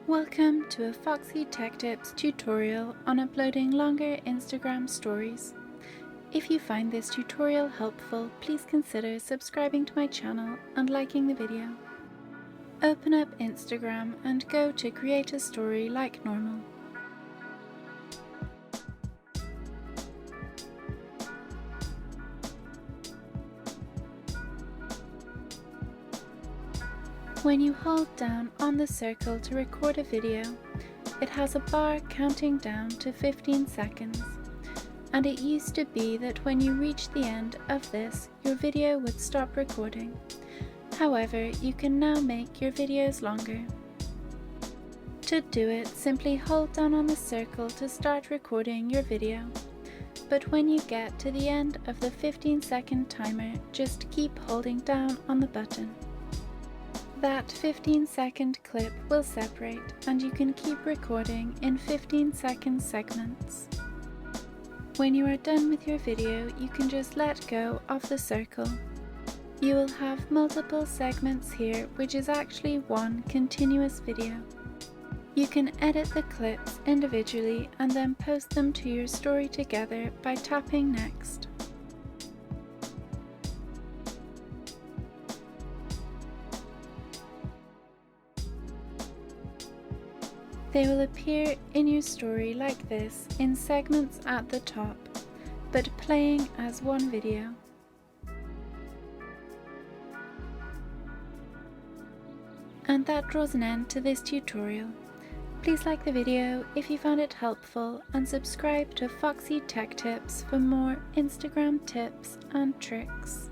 Welcome to a Foxy Tech Tips tutorial on uploading longer Instagram stories. If you find this tutorial helpful, please consider subscribing to my channel and liking the video. Open up Instagram and go to create a story like normal. When you hold down on the circle to record a video, it has a bar counting down to 15 seconds, and it used to be that when you reached the end of this, your video would stop recording. However, you can now make your videos longer. To do it, simply hold down on the circle to start recording your video. But when you get to the end of the 15-second timer, just keep holding down on the button. That 15-second clip will separate, and you can keep recording in 15-second segments. When you are done with your video, you can just let go of the circle. You will have multiple segments here, which is actually one continuous video. You can edit the clips individually and then post them to your story together by tapping Next. They will appear in your story like this in segments at the top, but playing as one video. And that draws an end to this tutorial. Please like the video if you found it helpful and subscribe to Foxy Tech Tips for more Instagram tips and tricks.